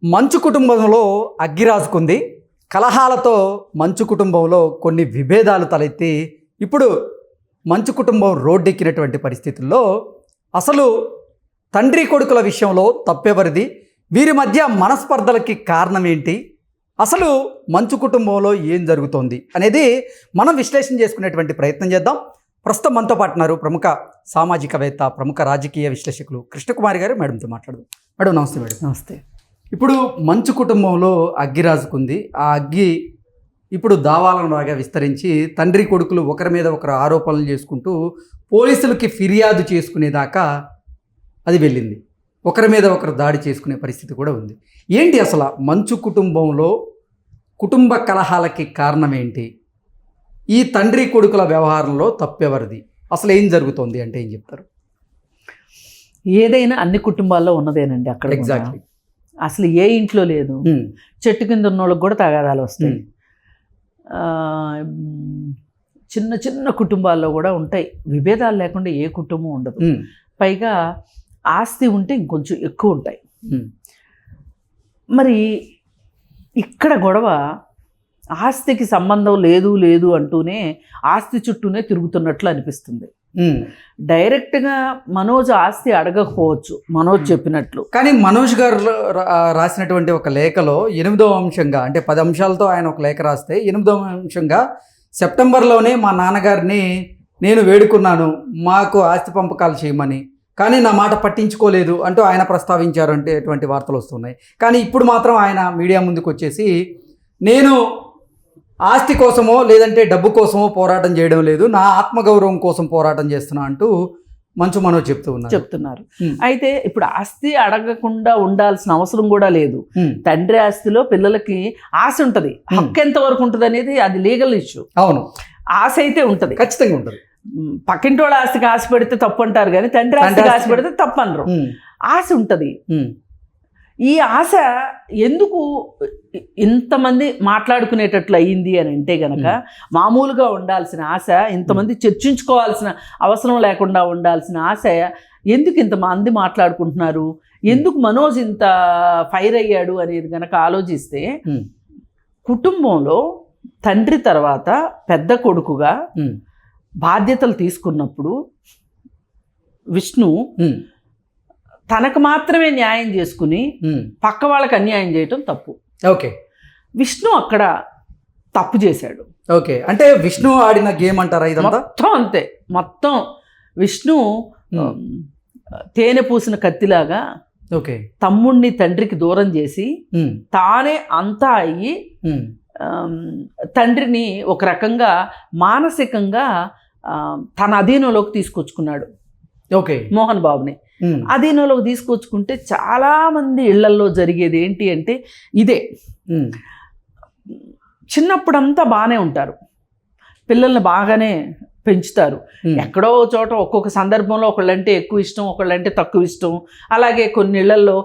మంచు కుటుంబంలో అగ్గి రాజుకుంది. కలహాలతో మంచు కుటుంబంలో కొన్ని విభేదాలు తలెత్తి ఇప్పుడు మంచు కుటుంబం రోడ్డెక్కినటువంటి పరిస్థితుల్లో అసలు తండ్రి కొడుకుల విషయంలో తప్పెవరిది, వీరి మధ్య మనస్పర్ధలకి కారణం ఏంటి, అసలు మంచు కుటుంబంలో ఏం జరుగుతోంది అనేది మనం విశ్లేషణ చేసుకునేటువంటి ప్రయత్నం చేద్దాం. ప్రస్తుతం మనతో పాటు ఉన్నారు ప్రముఖ సామాజికవేత్త, ప్రముఖ రాజకీయ విశ్లేషకులు కృష్ణకుమారి గారు. మేడంతో మాట్లాడదాం. మేడం నమస్తే. మేడం నమస్తే. ఇప్పుడు మంచు కుటుంబంలో అగ్గి రాజుకుంది. ఆ అగ్గి ఇప్పుడు దావాలను లాగా విస్తరించి తండ్రి కొడుకులు ఒకరి మీద ఒకరు ఆరోపణలు చేసుకుంటూ పోలీసులకి ఫిర్యాదు చేసుకునేదాకా అది వెళ్ళింది. ఒకరి మీద ఒకరు దాడి చేసుకునే పరిస్థితి కూడా ఉంది. ఏంటి అసలు మంచు కుటుంబంలో కుటుంబ కలహాలకి కారణం ఏంటి? ఈ తండ్రి కొడుకుల వ్యవహారంలో తప్పెవరిది? అసలు ఏం జరుగుతోంది అంటే ఏం చెప్తారు? ఏదైనా అన్ని కుటుంబాల్లో ఉన్నదేనండి. అక్కడ ఎగ్జాక్ట్లీ అసలు ఏ ఇంట్లో లేదు. చెట్టు కింద ఉన్న వాళ్ళకి కూడా తగాదాలు వస్తాయి. చిన్న చిన్న కుటుంబాల్లో కూడా ఉంటాయి. విభేదాలు లేకుండా ఏ కుటుంబం ఉండదు. పైగా ఆస్తి ఉంటే ఇంకొంచెం ఎక్కువ ఉంటాయి. మరి ఇక్కడ గొడవ ఆస్తికి సంబంధం లేదు అంటూనే ఆస్తి చుట్టూనే తిరుగుతున్నట్లు అనిపిస్తుంది. డైరెక్ట్గా మనోజ్ ఆస్తి అడగకపోవచ్చు, మనోజ్ చెప్పినట్లు. కానీ మనోజ్ గారు రాసినటువంటి ఒక లేఖలో 8వ అంశంగా, అంటే 10 అంశాలతో ఆయన ఒక లేఖ రాస్తే 8వ అంశంగా సెప్టెంబర్లోనే మా నాన్నగారిని నేను వేడుకున్నాను మాకు ఆస్తి పంపకాలు చేయమని, కానీ నా మాట పట్టించుకోలేదు అంటూ ఆయన ప్రస్తావించారు అంటే ఎటువంటి వార్తలు వస్తున్నాయి. కానీ ఇప్పుడు మాత్రం ఆయన మీడియా ముందుకు వచ్చేసి నేను ఆస్తి కోసమో లేదంటే డబ్బు కోసమో పోరాటం చేయడం లేదు, నా ఆత్మగౌరవం కోసం పోరాటం చేస్తున్నా అంటూ మంచు మనోజ్ చెప్తున్నారు. అయితే ఇప్పుడు ఆస్తి అడగకుండా ఉండాల్సిన అవసరం కూడా లేదు. తండ్రి ఆస్తిలో పిల్లలకి ఆశ ఉంటుంది. హక్కు ఎంత వరకు ఉంటుంది అనేది అది లీగల్ ఇష్యూ. అవును, ఆశ అయితే ఉంటుంది, ఖచ్చితంగా ఉంటుంది. పక్కింటోళ్ళ ఆస్తికి ఆశ పెడితే తప్పు అంటారు, కానీ తండ్రి ఆస్తికి ఆశ పెడితే తప్పు అనరు. ఆశ ఉంటుంది. ఈ ఆశ ఎందుకు ఇంతమంది మాట్లాడుకునేటట్లు అయ్యింది అని అంటే గనక, మామూలుగా ఉండాల్సిన ఆశ, ఇంతమంది చర్చించుకోవాల్సిన అవసరం లేకుండా ఉండాల్సిన ఆశ ఎందుకు ఇంతమంది మాట్లాడుకుంటున్నారు, ఎందుకు మనోజ్ ఇంత ఫైర్ అయ్యాడు అనేది గనక ఆలోచిస్తే, కుటుంబంలో తండ్రి తర్వాత పెద్ద కొడుకుగా బాధ్యతలు తీసుకున్నప్పుడు విష్ణు తనకు మాత్రమే న్యాయం చేసుకుని పక్క వాళ్ళకి అన్యాయం చేయటం తప్పు. ఓకే, విష్ణు అక్కడ తప్పు చేశాడు. ఓకే, అంటే విష్ణు ఆడిన గేమ్ అంటారా ఇదంతా? మొత్తం అంతే. మొత్తం విష్ణు తేనె పూసిన కత్తిలాగా ఓకే తమ్ముడిని తండ్రికి దూరం చేసి తానే అంతా అయ్యి తండ్రిని ఒక రకంగా మానసికంగా తన అధీనంలోకి తీసుకొచ్చుకున్నాడు. ఓకే, మోహన్ బాబుని అధీనంలోకి తీసుకొచ్చుకుంటే చాలామంది ఇళ్లల్లో జరిగేది ఏంటి అంటే ఇదే. చిన్నప్పుడంతా బాగానే ఉంటారు, పిల్లల్ని బాగానే పెంచుతారు. ఎక్కడో చోట ఒక్కొక్క సందర్భంలో ఒకళ్ళంటే ఎక్కువ ఇష్టం, ఒకళ్ళంటే తక్కువ ఇష్టం. అలాగే కొన్ని ఇళ్లల్లో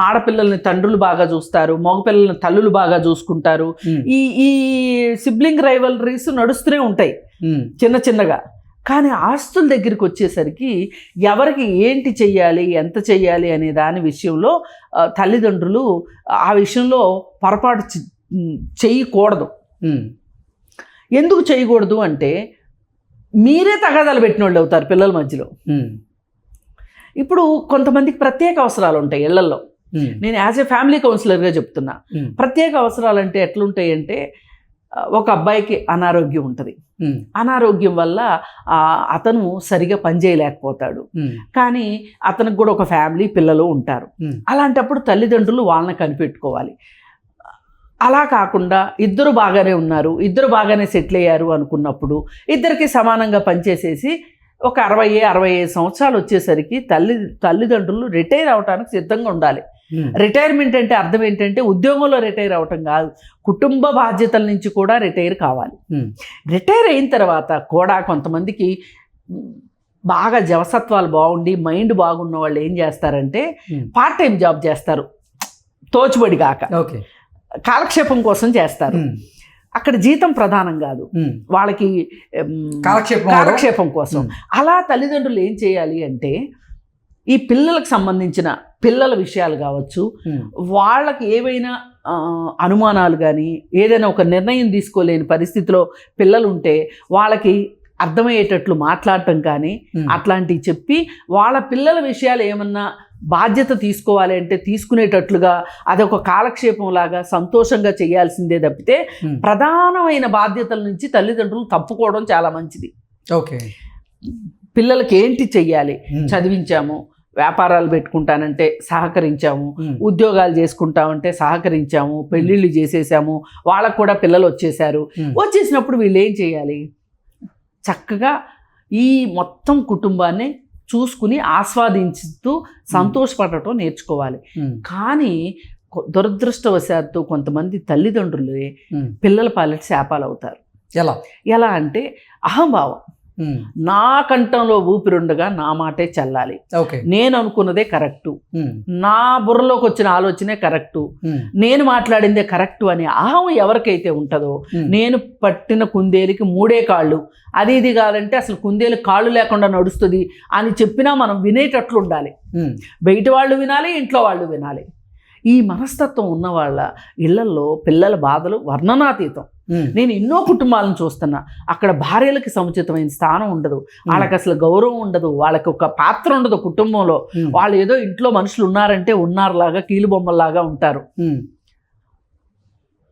ఆడపిల్లల్ని తండ్రులు బాగా చూస్తారు, మగపిల్లల్ని తల్లులు బాగా చూసుకుంటారు. ఈ సిబ్లింగ్ రైవలరీస్ నడుస్తూనే ఉంటాయి చిన్న చిన్నగా. కానీ ఆస్తుల దగ్గరికి వచ్చేసరికి ఎవరికి ఏంటి చెయ్యాలి, ఎంత చెయ్యాలి అనే దాని విషయంలో తల్లిదండ్రులు ఆ విషయంలో పొరపాటు చేయకూడదు. ఎందుకు చేయకూడదు అంటే, మీరే తగాదాలు పెట్టిన వాళ్ళు అవుతారు పిల్లల మధ్యలో. ఇప్పుడు కొంతమందికి ప్రత్యేక అవసరాలు ఉంటాయి ఇళ్లలో. నేను యాజ్ ఏ ఫ్యామిలీ కౌన్సిలర్గా చెప్తున్నా. ప్రత్యేక అవసరాలు అంటే ఎట్లుంటాయి అంటే, ఒక అబ్బాయికి అనారోగ్యం ఉంటుంది. అనారోగ్యం వల్ల అతను సరిగా పనిచేయలేకపోతాడు. కానీ అతనికి కూడా ఒక ఫ్యామిలీ, పిల్లలు ఉంటారు. అలాంటప్పుడు తల్లిదండ్రులు వాళ్ళని కనిపెట్టుకోవాలి. అలా కాకుండా ఇద్దరు బాగానే ఉన్నారు, ఇద్దరు బాగానే సెటిల్ అయ్యారు అనుకున్నప్పుడు ఇద్దరికి సమానంగా పనిచేసేసి ఒక 65 సంవత్సరాలు వచ్చేసరికి తల్లిదండ్రులు రిటైర్ అవడానికి సిద్ధంగా ఉండాలి. రిటైర్మెంట్ అంటే అర్థం ఏంటంటే ఉద్యోగంలో రిటైర్ అవటం కాదు, కుటుంబ బాధ్యతల నుంచి కూడా రిటైర్ కావాలి. రిటైర్ అయిన తర్వాత కూడా కొంతమందికి బాగా జవసత్వాలు బాగుండి మైండ్ బాగున్న వాళ్ళు ఏం చేస్తారంటే పార్ట్ టైం జాబ్ చేస్తారు, తోచుబడి కాక కాలక్షేపం కోసం చేస్తారు. అక్కడ జీతం ప్రధానం కాదు, వాళ్ళకి కాలక్షేపం కోసం. అలా తల్లిదండ్రులు ఏం చేయాలి అంటే, ఈ పిల్లలకు సంబంధించిన పిల్లల విషయాలు కావచ్చు, ఉమ్, వాళ్ళకి ఏవైనా అనుమానాలు కానీ ఏదైనా ఒక నిర్ణయం తీసుకోలేని పరిస్థితిలో పిల్లలు ఉంటే వాళ్ళకి అర్థమయ్యేటట్లు మాట్లాడటం కానీ ఉమ్, అట్లాంటివి చెప్పి వాళ్ళ పిల్లల విషయాలు ఏమన్నా బాధ్యత తీసుకోవాలి అంటే తీసుకునేటట్లుగా అదొక కాలక్షేపం లాగా సంతోషంగా చేయాల్సిందే తప్పితే ఉమ్, ప్రధానమైన బాధ్యతల నుంచి తల్లిదండ్రులు తప్పుకోవడం చాలా మంచిది. ఓకే. పిల్లలకి ఏంటి చెయ్యాలి, ఉమ్, చదివించాము, వ్యాపారాలు పెట్టుకుంటానంటే సహకరించాము, ఉమ్, ఉద్యోగాలు చేసుకుంటామంటే సహకరించాము, పెళ్ళిళ్ళు చేసేసాము, వాళ్ళకు కూడా పిల్లలు వచ్చేసారు. ఉమ్, వచ్చేసినప్పుడు వీళ్ళు ఏం చేయాలి, చక్కగా ఈ మొత్తం కుటుంబాన్ని చూసుకుని ఆస్వాదించుతూ సంతోషపడటం నేర్చుకోవాలి. ఉమ్, కానీ దురదృష్టవశాత్తు కొంతమంది తల్లిదండ్రులే ఉమ్, పిల్లల పాలిట శాపాలు అవుతారు. ఎలా? ఎలా అంటే అహంభావం, ఉమ్, నా కంఠంలో ఊపిరుండగా నా మాటే చెల్లాలి, ఓకే. నేను అనుకున్నదే కరెక్టు, ఉమ్, నా బుర్రలోకి వచ్చిన ఆలోచనే కరెక్టు, ఉమ్, నేను మాట్లాడిందే కరెక్టు అనే అహం ఎవరికైతే ఉంటుందో, ఉమ్, నేను పట్టిన కుందేలుకి మూడే కాళ్ళు, అది ఇది కాదంటే అసలు కుందేలు కాళ్ళు లేకుండా నడుస్తుంది అని చెప్పినా మనం వినేటట్లు ఉండాలి. ఉమ్, బయట వాళ్ళు వినాలి, ఇంట్లో వాళ్ళు వినాలి. ఈ మనస్తత్వం ఉన్న వాళ్ళ ఇళ్లల్లో పిల్లల బాధలు వర్ణనాతీతం. ఉమ్, నేను ఎన్నో కుటుంబాలను చూస్తున్నా, అక్కడ భార్యలకి సముచితమైన స్థానం ఉండదు, వాళ్ళకి అసలు గౌరవం ఉండదు, వాళ్ళకి ఒక పాత్ర ఉండదు కుటుంబంలో. ఉమ్, వాళ్ళు ఏదో ఇంట్లో మనుషులు ఉన్నారంటే ఉన్నారులాగా కీలుబొమ్మల్లాగా ఉంటారు. ఉమ్,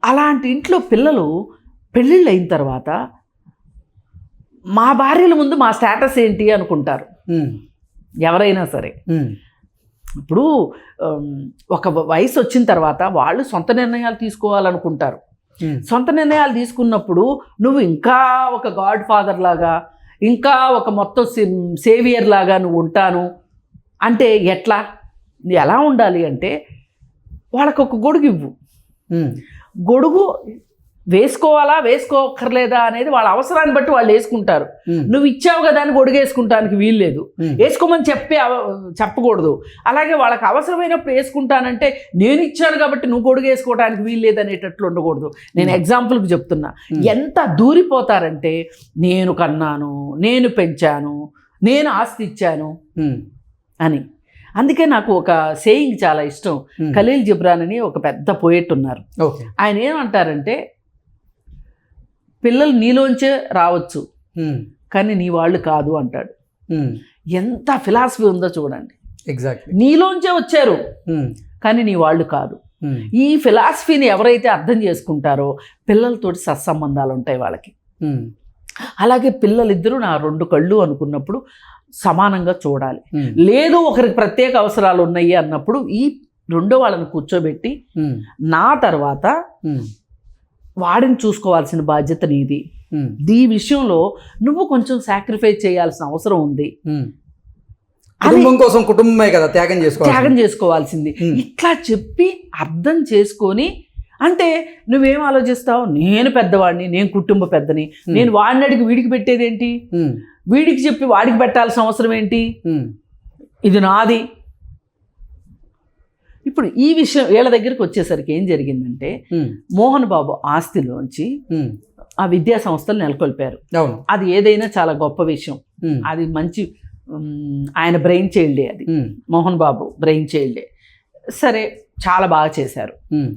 అలాంటి ఇంట్లో పిల్లలు పెళ్ళిళ్ళు అయిన తర్వాత మా భార్యల ముందు మా స్టేటస్ ఏంటి అనుకుంటారు ఉమ్, ఎవరైనా సరే. ఉమ్, ఇప్పుడు ఒక వయసు వచ్చిన తర్వాత వాళ్ళు సొంత నిర్ణయాలు తీసుకోవాలనుకుంటారు. ఉమ్, సొంత నిర్ణయాలు తీసుకున్నప్పుడు నువ్వు ఇంకా ఒక గాడ్ ఫాదర్ లాగా, ఇంకా ఒక మొత్తం సేవియర్ లాగా నువ్వు ఉంటాను అంటే ఎట్లా? ఎలా ఉండాలి అంటే వాళ్ళకు ఒక గొడుగు ఇవ్వు. ఉమ్, గొడుగు వేసుకోవాలా వేసుకోకర్లేదా అనేది వాళ్ళ అవసరాన్ని బట్టి వాళ్ళు వేసుకుంటారు. ఉమ్, నువ్వు ఇచ్చావు కదా అని గొడుగు వేసుకుంటానికి వీల్లేదు, ఉమ్, వేసుకోమని చెప్పకూడదు. అలాగే వాళ్ళకి అవసరమైనప్పుడు వేసుకుంటానంటే నేను ఇచ్చాను కాబట్టి నువ్వు గొడుగు వేసుకోవడానికి వీల్లేదు అనేటట్లు ఉండకూడదు. నేను ఎగ్జాంపుల్కి చెప్తున్నా. ఎంత దూరిపోతారంటే నేను కన్నాను, నేను పెంచాను, నేను ఆస్తి ఇచ్చాను ఉమ్, అని. అందుకే నాకు ఒక సేయింగ్ చాలా ఇష్టం. ఉమ్, ఖలీల్ జిబ్రాన్ అని ఒక పెద్ద పోయెట్ ఉన్నారు. ఓకే. ఆయన ఏమంటారంటే పిల్లలు నీలోంచే రావచ్చు ఉమ్, కానీ నీ వాళ్ళు కాదు అంటాడు. ఉమ్, ఎంత ఫిలాసఫీ ఉందో చూడండి. ఎగ్జాక్ట్లీ. నీలోంచే వచ్చారు ఉమ్, కానీ నీ వాళ్ళు కాదు. ఉమ్, ఈ ఫిలాసఫీని ఎవరైతే అర్థం చేసుకుంటారో పిల్లలతోటి సత్సంబంధాలు ఉంటాయి వాళ్ళకి. ఉమ్, అలాగే పిల్లలిద్దరూ నా రెండు కళ్ళు అనుకున్నప్పుడు సమానంగా చూడాలి. ఉమ్, లేదు ఒకరికి ప్రత్యేక అవసరాలు ఉన్నాయి అన్నప్పుడు ఈ రెండో వాళ్ళని కూర్చోబెట్టి ఉమ్, నా తర్వాత ఉమ్, వాడిని చూసుకోవాల్సిన బాధ్యత నీది, ఉమ్, ఈ విషయంలో నువ్వు కొంచెం సాక్రిఫైస్ చేయాల్సిన అవసరం ఉంది, ఉమ్. కుటుంబం కోసం కుటుంబమే కదా త్యాగం చేసుకోవాలి. త్యాగం చేసుకోవాల్సింది. ఉమ్. ఇట్లా చెప్పి అర్థం చేసుకొని, అంటే నువ్వేం ఆలోచిస్తావు, నేను పెద్దవాడిని, నేను కుటుంబ పెద్దని, నేను వాడిని అడిగి వీడికి పెట్టేదేంటి, ఉమ్, వీడికి చెప్పి వాడికి పెట్టాల్సిన అవసరం ఏంటి, ఉమ్, ఇది నాది. ఇప్పుడు ఈ విషయం వీళ్ళ దగ్గరికి వచ్చేసరికి ఏం జరిగిందంటే ఉమ్, మోహన్ బాబు ఆస్తిలోంచి ఉమ్, ఆ విద్యా సంస్థలు నెలకొల్పారు. అవును. అది ఏదైనా చాలా గొప్ప విషయం. ఉమ్, అది మంచి ఆయన బ్రెయిన్ చైల్డే, అది ఉమ్, మోహన్ బాబు బ్రెయిన్ చైల్డే. సరే, చాలా బాగా చేశారు. ఉమ్,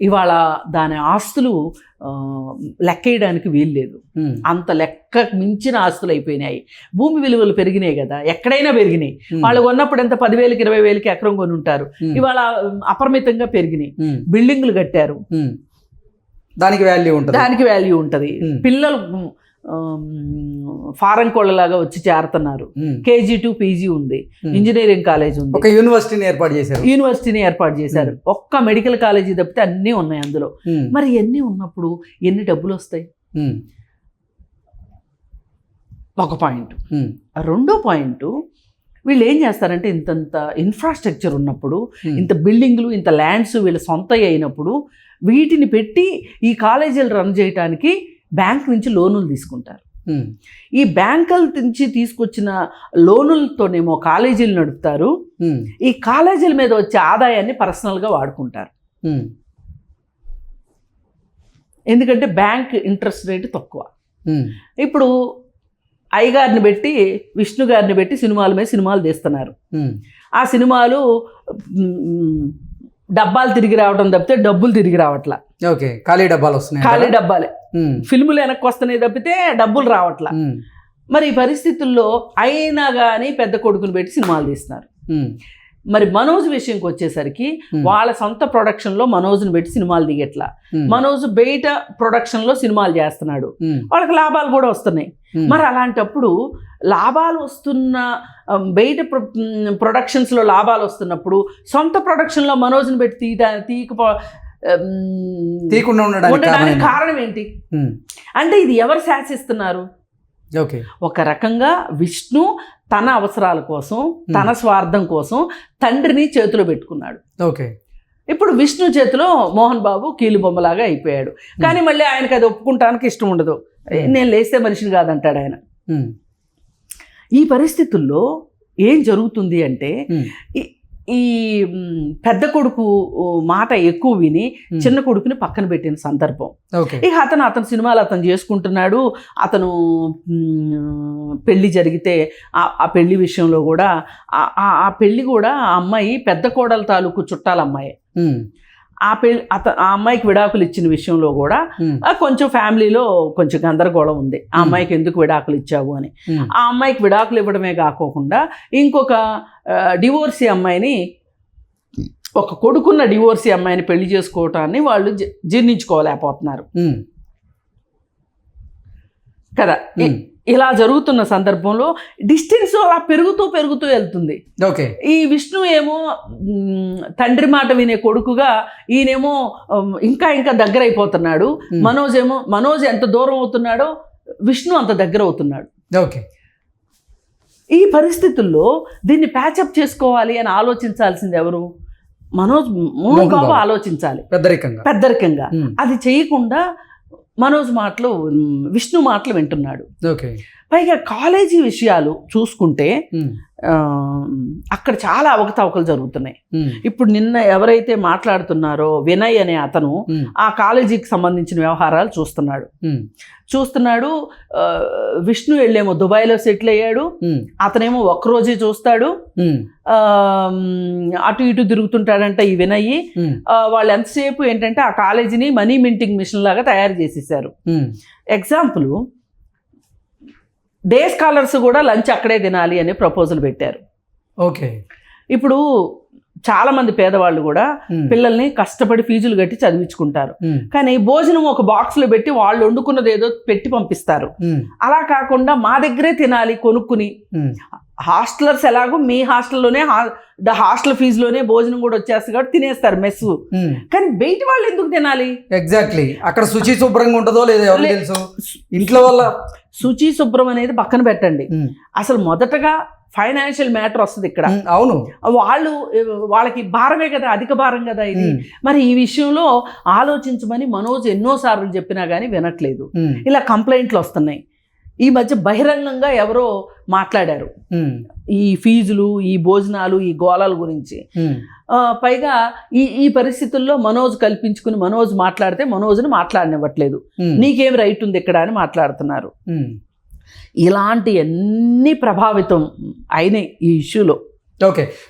ఇవాళ దాని ఆస్తులు లెక్కేయడానికి వీల్లేదు, ఉమ్, అంత లెక్క మించిన ఆస్తులు అయిపోయినాయి. భూమి విలువలు పెరిగినాయి కదా, ఎక్కడైనా పెరిగినాయి. ఉమ్, వాళ్ళు కొన్నప్పుడు ఎంత 10,000కి 20,000కి ఎకరం కొని ఉంటారు. ఉమ్, ఇవాళ అపరిమితంగా పెరిగినాయి. ఉమ్, బిల్డింగ్లు కట్టారు, ఉమ్. దానికి వాల్యూ ఉంటుంది. దానికి వాల్యూ ఉంటుంది. ఉమ్. పిల్లలు ఫారెన్ కోళ్ళలాగా వచ్చి చేరుతున్నారు. ఉమ్, KG to PG ఉంది, ఉమ్. ఇంజనీరింగ్ కాలేజ్ ఉంది, ఒక యూనివర్సిటీని ఏర్పాటు చేశారు. యూనివర్సిటీని ఏర్పాటు చేశారు. ఒక్క మెడికల్ కాలేజీ తప్పితే అన్నీ ఉన్నాయి అందులో. ఉమ్, మరి ఎన్ని ఉన్నప్పుడు ఎన్ని డబ్బులు వస్తాయి? ఉమ్, ఒక పాయింట్. ఉమ్, రెండో పాయింట్, వీళ్ళు ఏం చేస్తారంటే ఇంతంత ఇన్ఫ్రాస్ట్రక్చర్ ఉన్నప్పుడు, ఉమ్, ఇంత బిల్డింగ్లు, ఇంత ల్యాండ్స్ వీళ్ళ సొంత అయినప్పుడు వీటిని పెట్టి ఈ కాలేజీలు రన్ చేయడానికి బ్యాంక్ నుంచి లోనులు తీసుకుంటారు. ఉమ్, ఈ బ్యాంకుల నుంచి తీసుకొచ్చిన లోనులతోనేమో కాలేజీలు నడుపుతారు. ఉమ్, ఈ కాలేజీల మీద వచ్చే ఆదాయాన్ని పర్సనల్గా వాడుకుంటారు. ఉమ్, ఎందుకంటే బ్యాంక్ ఇంట్రెస్ట్ రేటు తక్కువ. ఉమ్, ఇప్పుడు అయ్యగారిని పెట్టి విష్ణు గారిని పెట్టి సినిమాల మీద సినిమాలు తీస్తున్నారు. ఆ సినిమాలు డబ్బాలు తిరిగి రావడం తప్పితే డబ్బులు తిరిగి రావట్లా. ఓకే, ఖాళీ డబ్బాలు వస్తున్నాయి, ఖాళీ డబ్బాలే. ఫిల్ములు వెనక్కి వస్తున్నాయి తప్పితే డబ్బులు రావట్లా. మరి ఈ పరిస్థితుల్లో అయినా కానీ పెద్ద కొడుకుని పెట్టి సినిమాలు తీస్తున్నారు. మరి మనోజ్ విషయంకి వచ్చేసరికి వాళ్ళ సొంత ప్రొడక్షన్లో మనోజ్ని పెట్టి సినిమాలు దిగట్లా. మనోజ్ బయట ప్రొడక్షన్లో సినిమాలు చేస్తున్నాడు, వాళ్ళకి లాభాలు కూడా వస్తున్నాయి. మరి అలాంటప్పుడు లాభాలు వస్తున్న బయట ప్రొడక్షన్స్లో లాభాలు వస్తున్నప్పుడు సొంత ప్రొడక్షన్లో మనోజ్ని పెట్టి తీయకుండా ఉండడానికి కారణం ఏంటి అంటే ఇది ఎవరు శాసిస్తున్నారు? ఒక రకంగా విష్ణు తన అవసరాల కోసం, తన స్వార్థం కోసం తండ్రిని చేతిలో పెట్టుకున్నాడు. ఇప్పుడు విష్ణు చేతిలో మోహన్ బాబు కీలుబొమ్మలాగా అయిపోయాడు. కానీ మళ్ళీ ఆయనకు అది ఒప్పుకుంటానికి ఇష్టం ఉండదు. నేను లేస్తే మనిషిని కాదంటాడు ఆయన. ఈ పరిస్థితుల్లో ఏం జరుగుతుంది అంటే ఈ పెద్ద కొడుకు మాట ఎక్కువ విని చిన్న కొడుకుని పక్కన పెట్టిన సందర్భం. ఇక అతను సినిమాలు అతను చేసుకుంటున్నాడు. అతను పెళ్లి జరిగితే ఆ పెళ్లి విషయంలో కూడా ఆ పెళ్లి కూడా ఆ అమ్మాయి పెద్ద కోడల తాలూకు చుట్టాల అమ్మాయి. ఆ అమ్మాయికి విడాకులు ఇచ్చిన విషయంలో కూడా కొంచెం ఫ్యామిలీలో కొంచెం గందరగోళం ఉంది. ఆ అమ్మాయికి ఎందుకు విడాకులు ఇచ్చావు అని. ఆ అమ్మాయికి విడాకులు ఇవ్వడమే కాకోకుండా ఇంకొక డివోర్సీ అమ్మాయిని, ఒక కొడుకున్న డివోర్సీ అమ్మాయిని పెళ్లి చేసుకోవటాన్ని వాళ్ళు జీర్ణించుకోలేకపోతున్నారు కదా. ఇలా జరుగుతున్న సందర్భంలో డిస్టెన్స్ అలా పెరుగుతూ వెళ్తుంది. ఈ విష్ణు ఏమో తండ్రి మాట వినే కొడుకుగా, ఈయనేమో ఇంకా దగ్గర అయిపోతున్నాడు. మనోజ్ ఎంత దూరం అవుతున్నాడో విష్ణు అంత దగ్గర అవుతున్నాడు. ఈ పరిస్థితుల్లో దీన్ని ప్యాచప్ చేసుకోవాలి అని ఆలోచించాల్సింది ఎవరు? మోహన్ బాబు ఆలోచించాలి పెద్దరికంగా. అది చేయకుండా మనోజ్ మాటలు, విష్ణు మాటలు వింటున్నాడు. పైగా కాలేజీ విషయాలు చూసుకుంటే అక్కడ చాలా అవకతవకలు జరుగుతున్నాయి. ఇప్పుడు నిన్న ఎవరైతే మాట్లాడుతున్నారో వినయ్ అనే అతను ఆ కాలేజీకి సంబంధించిన వ్యవహారాలు చూస్తున్నాడు. విష్ణు వెళ్ళేమో దుబాయ్లో సెటిల్ అయ్యాడు. అతనేమో ఒక్కరోజే చూస్తాడు, అటు ఇటు తిరుగుతుంటాడంట ఈ వినయ్. వాళ్ళు ఎంతసేపు ఏంటంటే ఆ కాలేజీని మనీ మింటింగ్ మిషన్ లాగా తయారు చేసేసారు. ఎగ్జాంపుల్, డే స్కాలర్స్ కూడా లంచ్ అక్కడే తినాలి అనే ప్రపోజల్ పెట్టారు. ఇప్పుడు చాలా మంది పేదవాళ్ళు కూడా పిల్లల్ని కష్టపడి ఫీజులు కట్టి చదివించుకుంటారు. కానీ భోజనం ఒక బాక్స్ లో పెట్టి వాళ్ళు వండుకున్నది ఏదో పెట్టి పంపిస్తారు. అలా కాకుండా మా దగ్గరే తినాలి కొనుక్కుని. హాస్టలర్స్ ఎలాగో మీ హాస్టల్లోనే హాస్టల్ ఫీజులోనే భోజనం కూడా వచ్చేస్తుంది కాబట్టి తినేస్తారు మెస్. కానీ బయట వాళ్ళు ఎందుకు తినాలి? ఎగ్జాక్ట్లీ. అక్కడ శుచి శుభ్రంగా ఉంటుందో లేదో ఎవరికి తెలుసు. ఇంట్లో వల్ల శుచి శుభ్రం అనేది పక్కన పెట్టండి, అసలు మొదటగా ఫైనాన్షియల్ మ్యాటర్ వస్తుంది ఇక్కడ. అవును, వాళ్ళకి భారమే కదా, అధిక భారం కదా ఇది. మరి ఈ విషయంలో ఆలోచించమని మనోజ్ ఎన్నోసార్లు చెప్పినా కానీ వినట్లేదు. ఇలా కంప్లైంట్లు వస్తున్నాయి. ఈ మధ్య బహిరంగంగా ఎవరో మాట్లాడారు ఈ ఫీజులు, ఈ భోజనాలు, ఈ గోళాల గురించి. పైగా ఈ పరిస్థితుల్లో మనోజ్ కల్పించుకుని మనోజ్ మాట్లాడితే మనోజ్ని మాట్లాడనివ్వట్లేదు. నీకేం రైట్ ఉంది ఇక్కడ అని మాట్లాడుతున్నారు. ఇలాంటి అన్ని ప్రభావితం అయినాయి ఈ ఇష్యూలో.